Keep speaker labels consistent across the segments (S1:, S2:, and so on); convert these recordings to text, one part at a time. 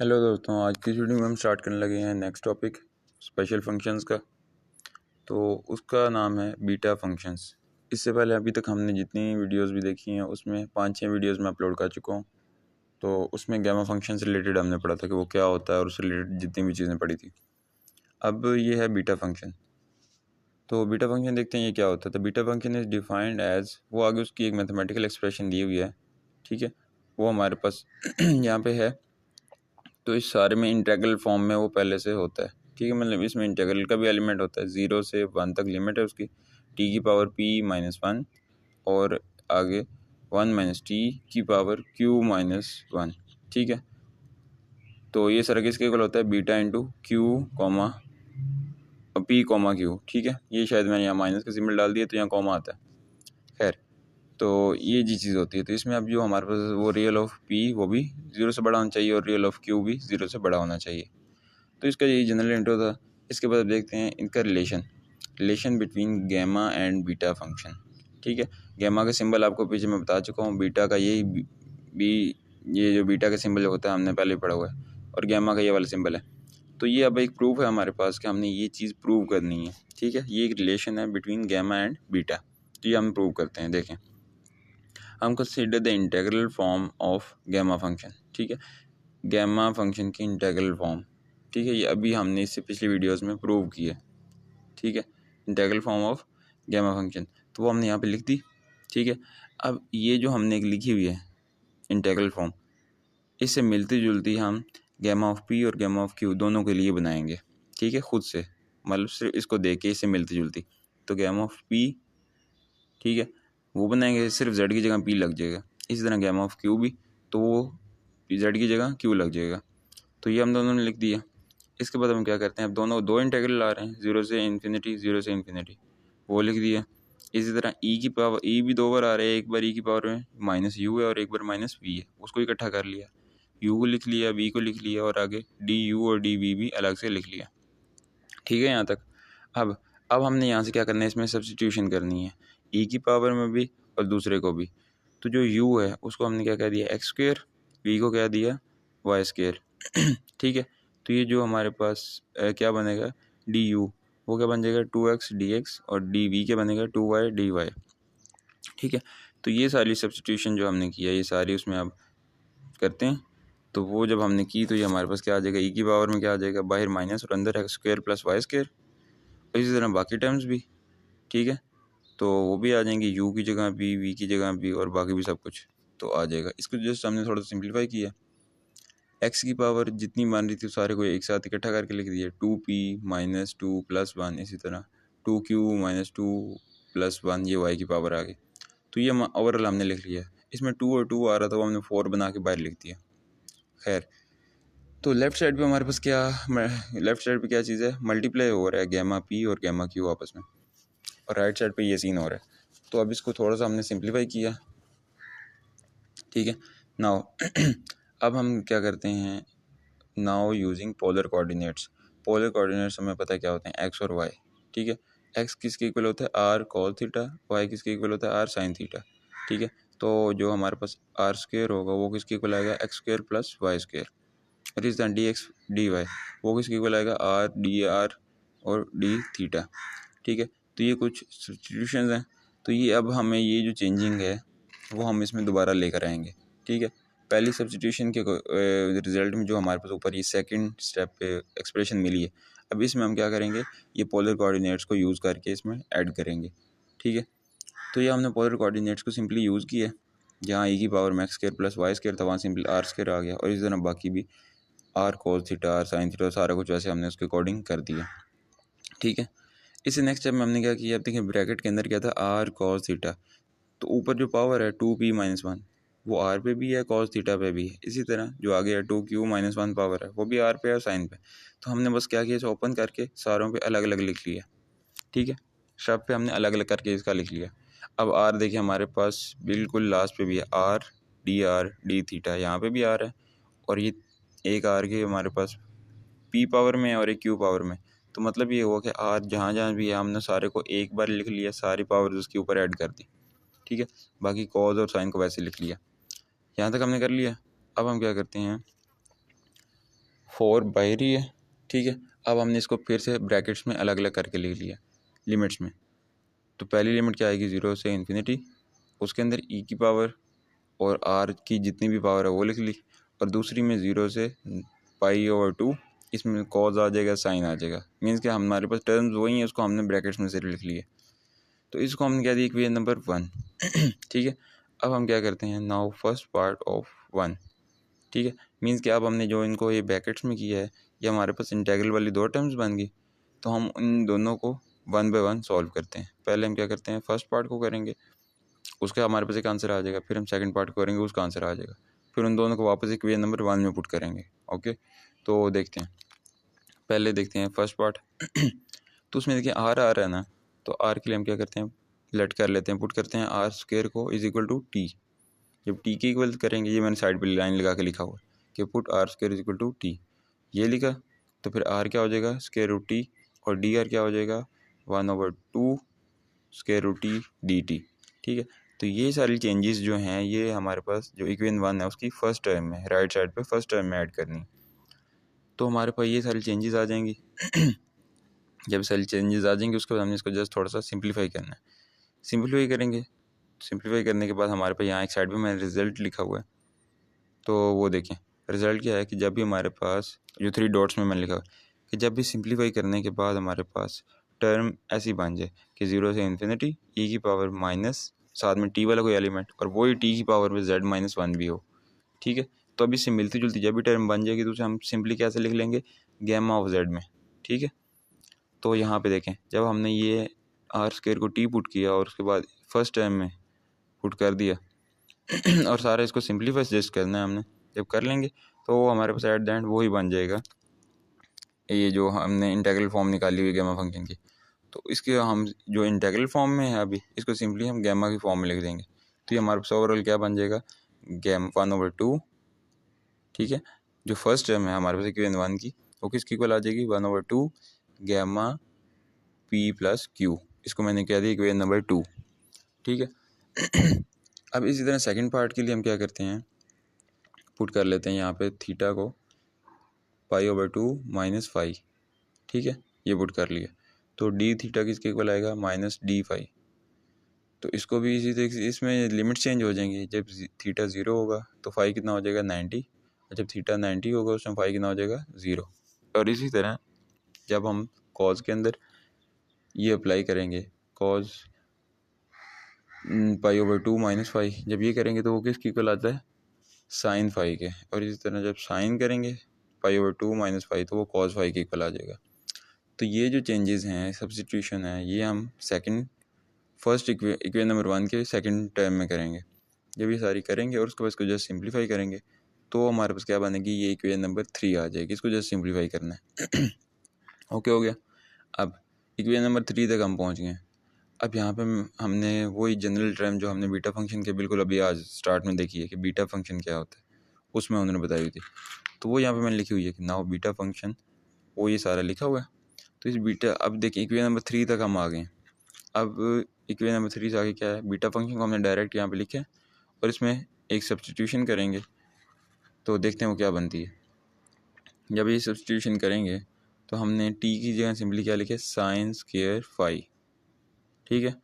S1: Hello दोस्तों, आज की वीडियो में हम स्टार्ट करने लगे हैं नेक्स्ट टॉपिक स्पेशल फंक्शंस का। तो उसका नाम है बीटा फंक्शंस। इससे पहले अभी तक हमने जितनी वीडियोस भी देखी हैं उसमें 5-6 वीडियोस में अपलोड कर चुका हूँ। तो उसमें गैमा फंक्शन से रिलेटेड हमने पढ़ा था कि वो क्या होता है और उससे रिलेटेड जितनी भी चीज़ें पढ़ी थी। अब ये है बीटा फंक्शन। तो बीटा फंक्शन देखते हैं ये क्या होता है। तो beta function is defined as, वो आगे उसकी एक मैथमेटिकल एक्सप्रेशन दी हुई है, ठीक है, वो हमारे पास यहाँ पे है। तो इस सारे में इंटीग्रल फॉर्म में वो पहले से होता है, ठीक है। मतलब इसमें इंटीग्रल का भी एलिमेंट होता है, 0 से 1 तक लिमिट है उसकी, टी की पावर p-1 और आगे 1 - टी की पावर q-1, ठीक है। तो ये सारा किसके इक्वल होता है, beta into Q comma P comma Q, ठीक है। ये शायद मैंने यहाँ माइनस का सिंबल डाल दिया तो यहाँ कॉमा आता है। खैर, तो ये जी चीज़ होती है। तो इसमें अब जो हमारे पास वो रियल ऑफ पी वो भी 0 से बड़ा होना चाहिए और रियल ऑफ क्यू भी 0 से बड़ा होना चाहिए। तो इसका यही जनरल इंट्रो था। इसके बाद देखते हैं इनका relation between gamma and beta function, ठीक है। गैमा का सिंबल आपको पीछे मैं बता चुका हूँ, बीटा का यही बी, ये जो बीटा का सिंबल होता है हमने पहले पढ़ा हुआ है, और गैमा का ये वाला सिंबल है। तो ये अब एक प्रूफ है हमारे पास कि हमने ये चीज़ प्रूव करनी है, ठीक है। ये एक रिलेशन है बिटवीन गैमा एंड बीटा, तो ये हम प्रूव करते हैं। देखें, हम consider the integral form of gamma function, ठीक है। गैमा फंक्शन की इंटीग्रल फॉर्म, ठीक है, ये अभी हमने इससे पिछली वीडियोस में प्रूव की है, ठीक है। Integral form of gamma function, तो वो हमने यहाँ पे लिख दी, ठीक है। अब ये जो हमने एक लिखी हुई है इंटीग्रल फॉर्म, इससे मिलती जुलती हम गैमा ऑफ पी और गैमा ऑफ क्यू दोनों के लिए बनाएंगे, ठीक है, खुद से, मतलब सिर्फ इसको देख के इससे मिलती जुलती। तो गैमा ऑफ पी, ठीक है, वो बनाएंगे, सिर्फ जेड की जगह पी लग जाएगा। इसी तरह गैमा ऑफ क्यू भी, तो वो जेड की जगह क्यू लग जाएगा। तो ये हम दोनों ने लिख दिया। इसके बाद हम क्या करते हैं, अब दोनों दो इंटीग्रल आ रहे हैं, 0 से इन्फिनिटी, 0 से इन्फिनिटी, वो लिख दिया। इसी तरह ई की पावर, ई भी 2 बार आ रहे हैं, एक बार ई की पावर में माइनस यू है और एक बार माइनस वी है, उसको इकट्ठा कर लिया, यू को लिख लिया, वी को लिख लिया, और आगे डी यू और डी वी भी अलग से लिख लिया, ठीक है यहाँ तक। अब हमने यहाँ से क्या करना है, इसमें सब्स्टिट्यूशन करनी है, ई की पावर में भी और दूसरे को भी। तो जो यू है उसको हमने क्या कह दिया, एक्स स्क्वायर, वी को क्या दिया, वाई स्क्वायर, ठीक है। तो ये जो हमारे पास क्या बनेगा, डी यू, वो क्या बन जाएगा 2x dx, और डी वी क्या बनेगा 2y dy, ठीक है। तो ये सारी सब्स्टिट्यूशन जो हमने किया, ये सारी उसमें अब करते हैं। तो वो जब हमने की तो ये हमारे पास क्या आ जाएगा, ई की पावर में क्या आ जाएगा, बाहर माइनस और अंदर x square plus y square, और इसी तरह बाकी टर्म्स भी, ठीक है। तो वो भी आ जाएंगे, यू की जगह भी, वी की जगह भी, और बाकी भी सब कुछ तो आ जाएगा। इसको जस्ट हमने थोड़ा सिंप्लीफाई किया, एक्स की पावर जितनी मान रही थी सारे को एक साथ इकट्ठा करके लिख दिया, 2p-2 + 1, इसी तरह 2q-2 + 1, ये y की पावर आ गई। तो ये ओवरऑल हमने लिख लिया। इसमें 2 और 2 आ रहा था, वो हमने 4 बना के बाहर लिख दिया। खैर, तो लेफ़्ट साइड पे हमारे पास क्या, लेफ़्ट साइड पे क्या चीज़ है, मल्टीप्लाई हो रहा है गैमा पी और गैमा क्यू आपस में, और राइट साइड पे ये सीन हो रहा है। तो अब इसको थोड़ा सा हमने सिंप्लीफाई किया, ठीक है। नाउ अब हम क्या करते हैं, now using polar coordinates. Polar coordinates हमें पता है क्या होते हैं, एक्स और वाई, ठीक है। एक्स किसके इक्वल होता है, आर कॉस थीटा, वाई किसके इक्वल होता है, आर साइन थीटा, ठीक है। तो जो हमारे पास आर स्क्वायर होगा वो किसके इक्वल आएगा, x square plus y square, और इस तरह डी एक्स डी वाई वो किसके इक्वल आएगा, आर डी आर और डी थीटा, ठीक है। तो ये कुछ सब्स्टिट्यूशंस हैं। तो ये अब हमें ये जो चेंजिंग है वो हम इसमें दोबारा लेकर आएंगे, ठीक है। पहली सब्स्टिट्यूशन के रिजल्ट में जो हमारे पास ऊपर ये सेकंड स्टेप पे एक्सप्रेशन मिली है, अब इसमें हम क्या करेंगे, ये पोलर कोऑर्डिनेट्स को यूज़ करके इसमें ऐड करेंगे, ठीक है। तो ये हमने पोलर कोऑर्डिनेट्स को सिंपली यूज़ किया है, जहाँ ई की पावर में x square plus y square था वहाँ सिंपली आर स्क्वायर आ गया, और इस तरह बाकी भी r cos theta, r sine theta, सारा कुछ वैसे हमने उसके अकॉर्डिंग कर दिया, ठीक है। इससे नेक्स्ट स्टेप में हमने क्या किया, अब देखिए ब्रैकेट के अंदर क्या था, आर कॉस थीटा, तो ऊपर जो पावर है 2p-1 वो आर पे भी है, कॉस थीटा पे भी है। इसी तरह जो आगे है 2q-1 पावर है वो भी आर पे है और साइन पे। तो हमने बस क्या किया, इसे ओपन करके सारों पे अलग अलग लिख लिया, ठीक है। सब पे हमने अलग अलग करके इसका लिख लिया। अब आर देखिए हमारे पास बिल्कुल लास्ट पे भी है, आर डी थीटा, यहाँ पे भी आर है, और ये एक आर के हमारे पास पी पावर में है और एक क्यू पावर में। तो मतलब ये हुआ कि आर जहाँ जहाँ भी है हमने सारे को एक बार लिख लिया, सारी पावर उसके ऊपर ऐड कर दी, ठीक है। बाकी कॉज और साइन को वैसे लिख लिया, यहाँ तक हमने कर लिया। अब हम क्या करते हैं, 4 बाहर ही है, ठीक है। अब हमने इसको फिर से ब्रैकेट्स में अलग अलग करके लिख लिया लिमिट्स में। तो पहली लिमिट क्या आएगी, 0 से इन्फिनिटी, उसके अंदर ई की पावर और आर की जितनी भी पावर है वो लिख ली, और दूसरी में 0 से π/2, इसमें कॉज आ जाएगा, साइन आ जाएगा, मीन्स कि हमारे पास टर्म्स वही हैं, उसको हमने ब्रैकेट्स में से लिख लिए। तो इसको हमने क्या दिया, इक्वेशन नंबर 1 ठीक है। अब हम क्या करते हैं, नाउ फर्स्ट पार्ट ऑफ 1, ठीक है। मीन्स कि अब हमने जो इनको ये ब्रैकेट्स में किया है, ये हमारे पास इंटीग्रल वाली दो टर्म्स बन गई। तो हम इन दोनों को 1 बाय 1 सॉल्व करते हैं। पहले हम क्या करते हैं, फर्स्ट पार्ट को करेंगे, उसका हमारे पास एक आंसर आ जाएगा, फिर हम सेकंड पार्ट को करेंगे, उसका आंसर आ जाएगा, फिर उन दोनों को वापस इक्वेशन नंबर 1 में पुट करेंगे। ओके, तो देखते हैं, पहले देखते हैं फर्स्ट पार्ट तो उसमें देखिए आर है ना, तो आर के लिए हम क्या करते हैं, लेट कर लेते हैं, पुट करते हैं आर स्क्वायर को इज इक्वल टू टी। जब टी के इक्वल करेंगे, ये मैंने साइड पे लाइन लगा के लिखा हुआ है कि put r square is equal to t, ये लिखा, तो फिर आर क्या हो जाएगा, स्क्वायर रूट टी, और डी आर क्या हो जाएगा, 1/2 square root t d t, ठीक है। तो ये सारी चेंजेस जो हैं, ये हमारे पास जो इक्वेशन 1 है उसकी फर्स्ट टर्म में राइट साइड पे फर्स्ट टर्म में ऐड करनी, तो हमारे पास ये सारी चेंजेस आ जाएंगी जब सारी चेंजेस आ जाएंगी, उसके बाद हमने इसको जस्ट थोड़ा सा सिंप्लीफाई करना है। सिंप्लीफाई करेंगे, सिंप्लीफाई करने के बाद हमारे पास यहाँ एक साइड पे मैंने रिजल्ट लिखा हुआ है, तो वो देखें रिज़ल्ट क्या है कि जब भी हमारे पास जो 3 डॉट्स में मैंने लिखा है कि जब भी सिंप्लीफाई करने के बाद हमारे पास टर्म ऐसी बन जाए कि 0 से इन्फिनिटी ई की पावर माइनस साथ में टी वाला कोई एलिमेंट, और वही टी की पावर में z-1 भी हो, ठीक है। तो अब इससे मिलती जुलती जब भी टर्म बन जाएगी तो उसे हम सिंपली कैसे लिख लेंगे, गैमा ऑफ z में, ठीक है। तो यहाँ पे देखें, जब हमने ये आर स्क्वायर को टी पुट किया और उसके बाद फर्स्ट टर्म में पुट कर दिया और सारा इसको सिंप्लीफाई जस्ट करना है हमने, जब कर लेंगे तो वो हमारे पास एट द एंड वो ही बन जाएगा, ये जो हमने इंटीग्रल फॉर्म निकाली हुई गैमा फंक्शन की। तो इसके हम जो इंटीग्रल फॉर्म में है अभी, इसको सिंपली हम गैमा की फॉर्म में लिख देंगे, तो ये हमारे पास ओवरऑल क्या बन जाएगा, गैम 1/2, ठीक है। जो फर्स्ट टर्म है हमारे पास इक्वेशन 1 की, वो किसकी इक्वल आ जाएगी, 1/2 गैमा पी प्लस क्यू, इसको मैंने कह दिया इक्वेशन नंबर 2, ठीक है। अब इसी तरह सेकंड पार्ट के लिए हम क्या करते हैं, पुट कर लेते हैं यहाँ पे थीटा को π/2 -5, ठीक है, ये पुट कर लिया, तो डी थीटा किसके इक्वल आएगा, -d5। तो इसको भी इसी तरीके से इसमें लिमिट चेंज हो जाएंगी, जब थीटा 0 होगा तो फाई कितना हो जाएगा 90, और जब थीटा 90 होगा उस टाइम फाई कितना हो जाएगा 0। और इसी तरह जब हम कॉज के अंदर ये अप्लाई करेंगे, कॉज π/2 -5, जब ये करेंगे तो वो किसके इक्वल आता है, साइन फाई के, और इसी तरह जब साइन करेंगे π/2 -5 तो वो कॉज फाई के इक्वल आ जाएगा। तो ये जो चेंजेस हैं, सब्स्टिट्यूशन है, ये हम फर्स्ट इक्वेशन नंबर 1 के सेकंड टर्म में करेंगे। जब ये सारी करेंगे और उसके बाद इसको जस्ट सिंप्लीफाई करेंगे तो हमारे पास क्या बनेगी, ये इक्वेशन नंबर 3 आ जाएगी, इसको जस्ट सिंप्लीफाई करना है ओके हो गया। अब इक्वेशन नंबर 3 तक हम पहुँच गए। अब यहाँ पे हमने वही जनरल टर्म जो हमने बीटा फंक्शन के बिल्कुल अभी आज स्टार्ट में देखी है कि बीटा फंक्शन क्या होता है, उसमें उन्होंने बताई हुई थी, तो वो यहाँ पे मैंने लिखी हुई है कि नाउ बीटा फंक्शन, वो ये सारा लिखा हुआ है। तो इस बीटा, अब देखिए इक्वेशन नंबर 3 तक हम आ गए। अब इक्वेशन नंबर 3 से आगे क्या है, बीटा फंक्शन को हमने डायरेक्ट यहाँ पे लिखा है और इसमें एक सब्स्टिट्यूशन करेंगे, तो देखते हैं वो क्या बनती है। जब ये सब्स्टिट्यूशन करेंगे तो हमने टी की जगह सिंपली क्या लिखे, साइन स्क्वायर फाई, ठीक है।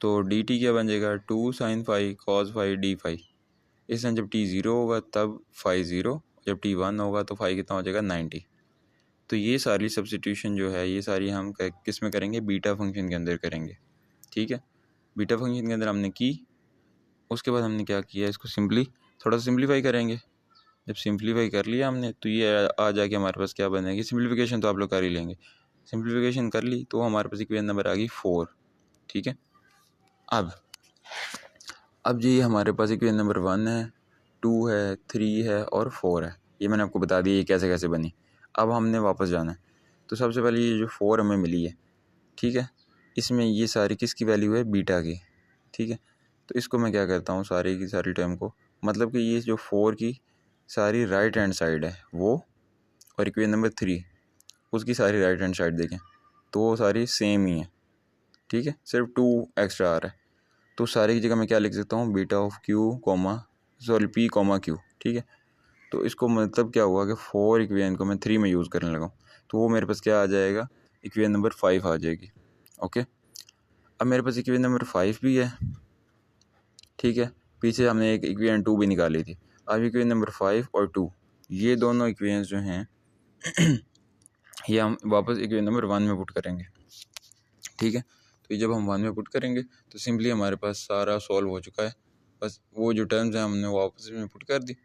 S1: तो डी टी क्या बन जाएगा, 2 sin phi cos phi d phi. इस टाइम जब टी 0 होगा तब फाई 0, जब टी 1 होगा तो फाई कितना हो जाएगा 90। तो ये सारी सब्स्टिट्यूशन जो है, ये सारी हम किस में करेंगे, बीटा फंक्शन के अंदर करेंगे, ठीक है। बीटा फंक्शन के अंदर हमने की, उसके बाद हमने क्या किया, इसको सिंपली थोड़ा सा सिंप्लीफाई करेंगे। जब सिंप्लीफाई कर लिया हमने तो ये आ जाके हमारे पास क्या बनेगी, सिंप्लीफिकेशन तो आप लोग कर ही लेंगे, सिंप्लीफिकेशन कर ली तो हमारे पास इक्वेशन नंबर आ गई 4, ठीक है। अब जी हमारे पास इक्वेशन नंबर 1 है, 2 है, 3 है और 4 है, ये मैंने आपको बता दिया ये कैसे कैसे बनी। अब हमने वापस जाना है, तो सबसे पहले ये जो 4 हमें मिली है, ठीक है, इसमें ये सारी किसकी वैल्यू है, बीटा की, ठीक है। तो इसको मैं क्या करता हूँ, सारी की सारी टर्म को, मतलब कि ये जो 4 की सारी राइट हैंड साइड है वो, और इक्वेशन नंबर 3 उसकी सारी राइट हैंड साइड देखें तो वो सारी सेम ही है, ठीक है, सिर्फ 2 एक्स्ट्रा आ रहा है। तो सारी की जगह मैं क्या लिख सकता हूँ, beta of Q comma P comma Q, ठीक है। तो इसको मतलब क्या हुआ कि 4 इक्वेशन को मैं 3 में यूज़ करने लगा, तो वो मेरे पास क्या आ जाएगा, इक्वेशन नंबर 5 आ जाएगी। ओके, अब मेरे पास इक्वेशन नंबर 5 भी है, ठीक है। पीछे हमने एक इक्वेशन 2 भी निकाली थी। अब इक्वेशन नंबर 5 और 2 ये दोनों इक्वेशन जो हैं ये हम वापस इक्वेशन नंबर 1 में पुट करेंगे, ठीक है। तो ये जब हम 1 में पुट करेंगे तो सिंपली हमारे पास सारा सॉल्व हो चुका है। बस वो जो टर्म्स हैं हमने वापस में पुट कर दी,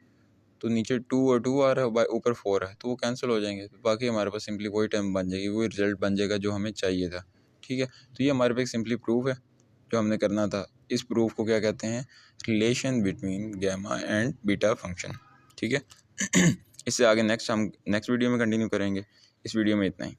S1: तो नीचे 2 और 2 आ रहा है, ऊपर 4 है, तो वो कैंसिल हो जाएंगे। तो बाकी हमारे पास सिंपली वही टर्म बन जाएगी, वही रिजल्ट बन जाएगा जो हमें चाहिए था, ठीक है। तो ये हमारे पास सिंपली प्रूफ है जो हमने करना था। इस प्रूफ को क्या कहते हैं, relation between gamma and beta function, ठीक है। इससे आगे नेक्स्ट वीडियो में कंटिन्यू करेंगे। इस वीडियो में इतना ही।